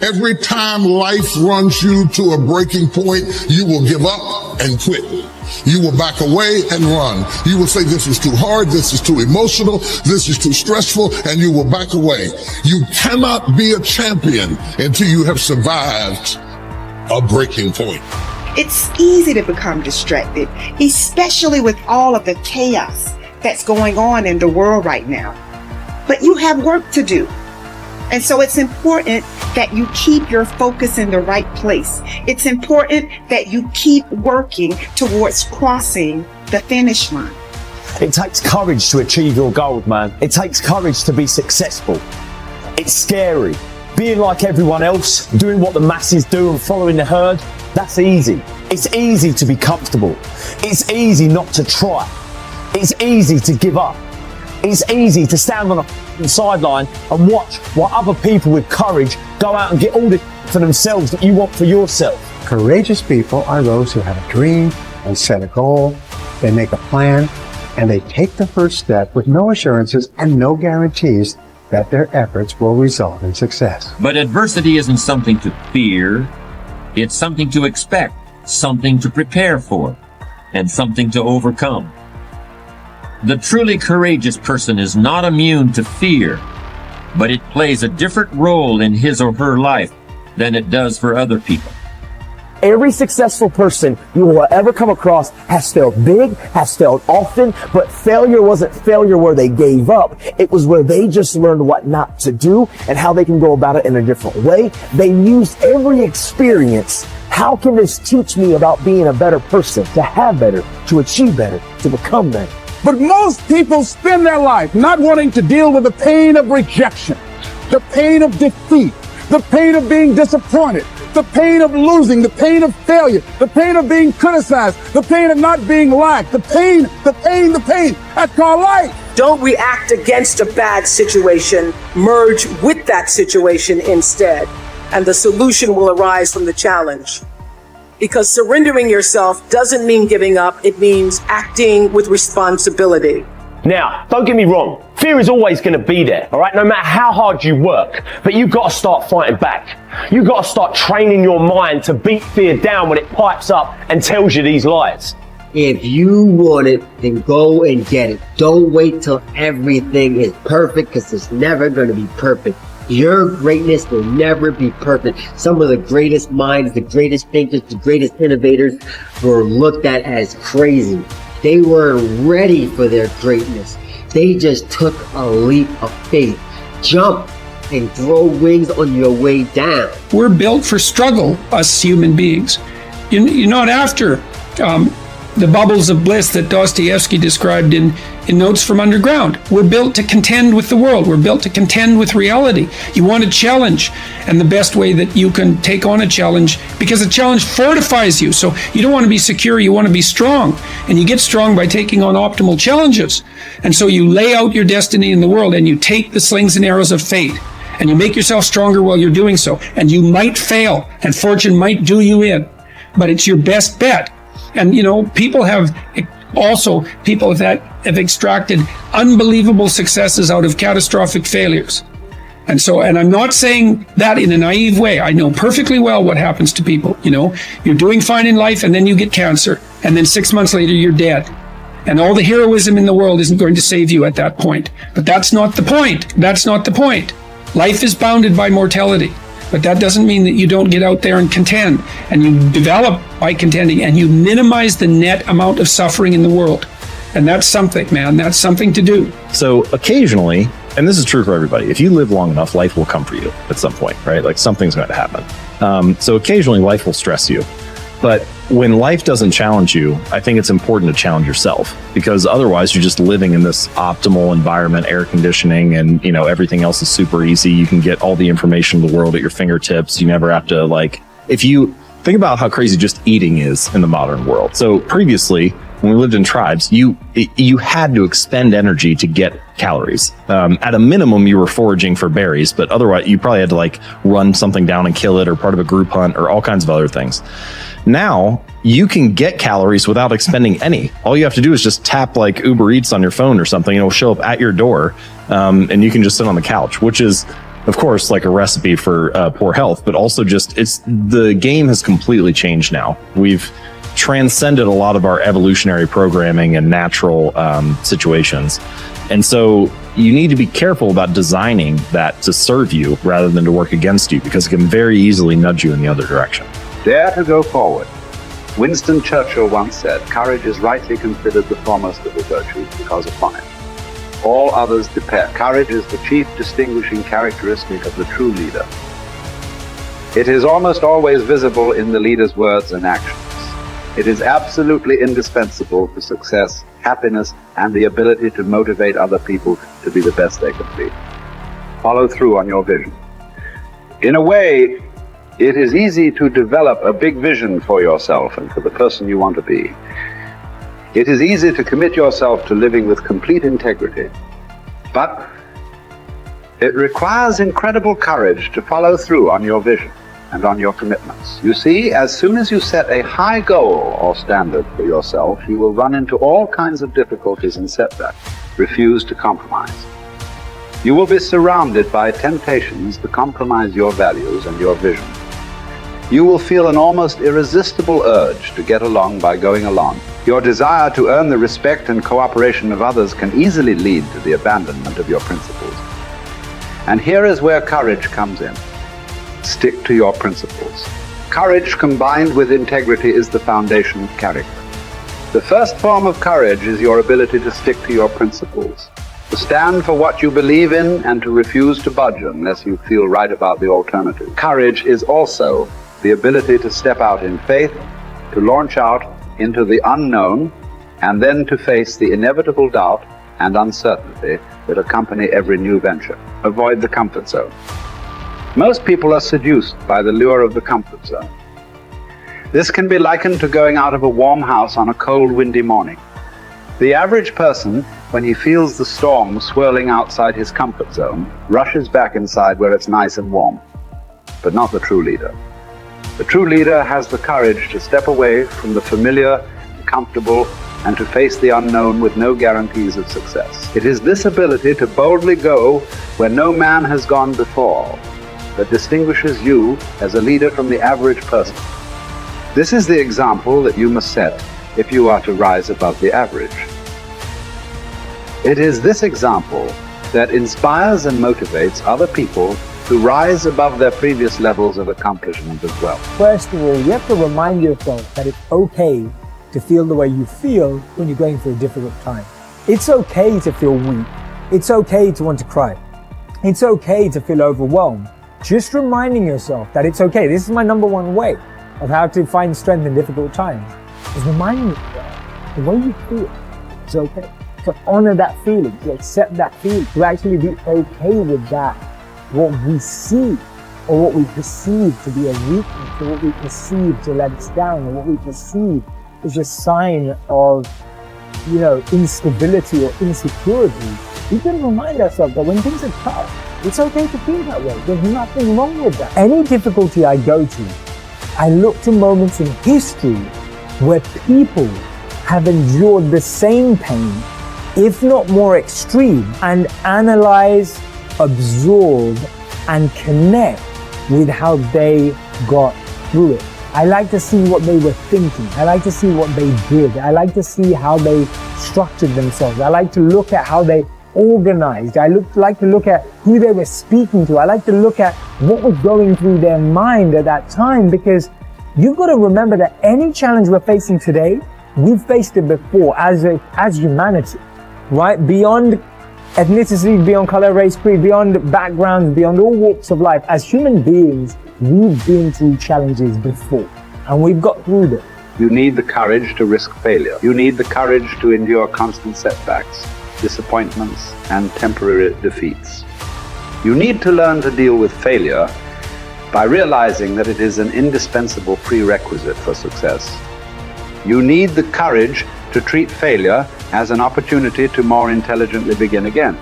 Every time life runs you to a breaking point, you will give up and quit. You will back away and run. You will say, this is too hard, this is too emotional, this is too stressful, and you will back away. You cannot be a champion until you have survived a breaking point. It's easy to become distracted, especially with all of the chaos that's going on in the world right now. But you have work to do. And so it's important that you keep your focus in the right place. It's important that you keep working towards crossing the finish line. It takes courage to achieve your goals, man. It takes courage to be successful. It's scary. Being like everyone else, doing what the masses do and following the herd, that's easy. It's easy to be comfortable. It's easy not to try. It's easy to give up. It's easy to stand on a sideline and watch while other people with courage go out and get all the for themselves that you want for yourself. Courageous people are those who have a dream and set a goal. They make a plan and they take the first step with no assurances and no guarantees that their efforts will result in success. But adversity isn't something to fear. It's something to expect, something to prepare for, and something to overcome. The truly courageous person is not immune to fear, but it plays a different role in his or her life than it does for other people. Every successful person you will ever come across has failed big, has failed often, but failure wasn't failure where they gave up. It was where they just learned what not to do and how they can go about it in a different way. They used every experience. How can this teach me about being a better person, to have better, to achieve better, to become better? But most people spend their life not wanting to deal with the pain of rejection, the pain of defeat, the pain of being disappointed, the pain of losing, the pain of failure, the pain of being criticized, the pain of not being liked, the pain. That's called life. Don't react against a bad situation. Merge with that situation instead, and the solution will arise from the challenge. Because surrendering yourself doesn't mean giving up. It means acting with responsibility. Now, don't get me wrong. Fear is always going to be there, all right? No matter how hard you work. But you've got to start fighting back. You've got to start training your mind to beat fear down when it pipes up and tells you these lies. If you want it, then go and get it. Don't wait till everything is perfect, because it's never going to be perfect. Your greatness will never be perfect. Some of the greatest minds, the greatest thinkers, the greatest innovators were looked at as crazy. They weren't ready for their greatness. They just took a leap of faith. Jump and grow wings on your way down. We're built for struggle, us human beings. You're not after the bubbles of bliss that Dostoevsky described in Notes from Underground. We're built to contend with the world. We're built to contend with reality. You want a challenge, and the best way that you can take on a challenge, because a challenge fortifies you. So you don't want to be secure, you want to be strong. And you get strong by taking on optimal challenges. And so you lay out your destiny in the world, and you take the slings and arrows of fate, and you make yourself stronger while you're doing so. And you might fail, and fortune might do you in, but it's your best bet. And, people that have extracted unbelievable successes out of catastrophic failures. And I'm not saying that in a naive way. I know perfectly well what happens to people. You're doing fine in life, and then you get cancer, and then 6 months later you're dead. And all the heroism in the world isn't going to save you at that point. But that's not the point. That's not the point. Life is bounded by mortality. But that doesn't mean that you don't get out there and contend, and you develop by contending, and you minimize the net amount of suffering in the world. And that's something, man. That's something to do. So occasionally, and this is true for everybody, if you live long enough, life will come for you at some point, right? Like something's going to happen. So occasionally life will stress you. But when life doesn't challenge you, I think it's important to challenge yourself, because otherwise you're just living in this optimal environment, air conditioning, and everything else is super easy. You can get all the information in the world at your fingertips. You never have to if you think about how crazy just eating is in the modern world. So previously, when we lived in tribes, you had to expend energy to get calories. At a minimum, you were foraging for berries, but otherwise you probably had to run something down and kill it, or part of a group hunt, or all kinds of other things. Now you can get calories without expending any. All you have to do is just tap Uber Eats on your phone or something. It'll show up at your door, and you can just sit on the couch, which is of course, like a recipe for poor health, but also just the game has completely changed now. We've transcended a lot of our evolutionary programming and natural situations. And so you need to be careful about designing that to serve you rather than to work against you, because it can very easily nudge you in the other direction. Dare to go forward. Winston Churchill once said, "Courage is rightly considered the foremost of the virtues because upon it all others depend." Courage is the chief distinguishing characteristic of the true leader. It is almost always visible in the leader's words and actions. It is absolutely indispensable for success, happiness, and the ability to motivate other people to be the best they can be. Follow through on your vision. In a way, it is easy to develop a big vision for yourself and for the person you want to be. It is easy to commit yourself to living with complete integrity, but it requires incredible courage to follow through on your vision and on your commitments. You see, as soon as you set a high goal or standard for yourself, you will run into all kinds of difficulties and setbacks. Refuse to compromise. You will be surrounded by temptations to compromise your values and your vision. You will feel an almost irresistible urge to get along by going along. Your desire to earn the respect and cooperation of others can easily lead to the abandonment of your principles. And here is where courage comes in. Stick to your principles. Courage combined with integrity is the foundation of character. The first form of courage is your ability to stick to your principles, to stand for what you believe in and to refuse to budge unless you feel right about the alternative. Courage is also the ability to step out in faith, to launch out into the unknown, and then to face the inevitable doubt and uncertainty that accompany every new venture. Avoid the comfort zone. Most people are seduced by the lure of the comfort zone. This can be likened to going out of a warm house on a cold, windy morning. The average person, when he feels the storm swirling outside his comfort zone, rushes back inside where it's nice and warm. But not the true leader. The true leader has the courage to step away from the familiar, comfortable, and to face the unknown with no guarantees of success. It is this ability to boldly go where no man has gone before that distinguishes you as a leader from the average person. This is the example that you must set if you are to rise above the average. It is this example that inspires and motivates other people to rise above their previous levels of accomplishment as well. First of all, you have to remind yourself that it's okay to feel the way you feel when you're going through a difficult time. It's okay to feel weak. It's okay to want to cry. It's okay to feel overwhelmed. Just reminding yourself that it's okay. This is my number one way of how to find strength in difficult times, is reminding yourself the way you feel is okay. To honor that feeling, to accept that feeling, to actually be okay with that. What we see or what we perceive to be a weakness, or what we perceive to let us down, or what we perceive is a sign of, instability or insecurity. We can remind ourselves that when things are tough, it's okay to feel that way. There's nothing wrong with that. Any difficulty I go to, I look to moments in history where people have endured the same pain, if not more extreme, and analyze, absorb, and connect with how they got through it. I like to see what they were thinking. I like to see what they did. I like to see how they structured themselves. I like to look at how they organized. I like to look at who they were speaking to. I like to look at what was going through their mind at that time, because you've got to remember that any challenge we're facing today, we've faced it before as humanity, right? Beyond ethnicity, beyond color, race, creed, beyond backgrounds, beyond all walks of life, as human beings, we've been through challenges before and we've got through them. You need the courage to risk failure. You need the courage to endure constant setbacks, disappointments, and temporary defeats. You need to learn to deal with failure by realizing that it is an indispensable prerequisite for success. You need the courage to treat failure as an opportunity to more intelligently begin again.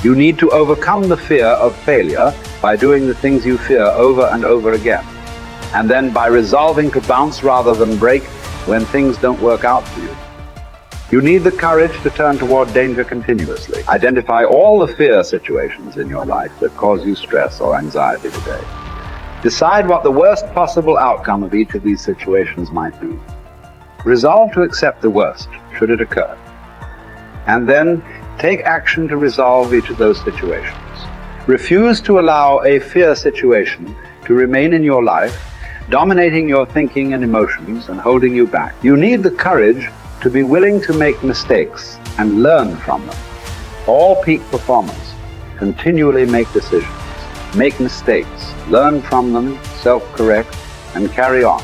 You need to overcome the fear of failure by doing the things you fear over and over again, and then by resolving to bounce rather than break when things don't work out for you. You need the courage to turn toward danger continuously. Identify all the fear situations in your life that cause you stress or anxiety today. Decide what the worst possible outcome of each of these situations might be. Resolve to accept the worst, should it occur. And then take action to resolve each of those situations. Refuse to allow a fear situation to remain in your life, dominating your thinking and emotions and holding you back. You need the courage to be willing to make mistakes and learn from them. All peak performers continually make decisions, make mistakes, learn from them, self-correct, and carry on.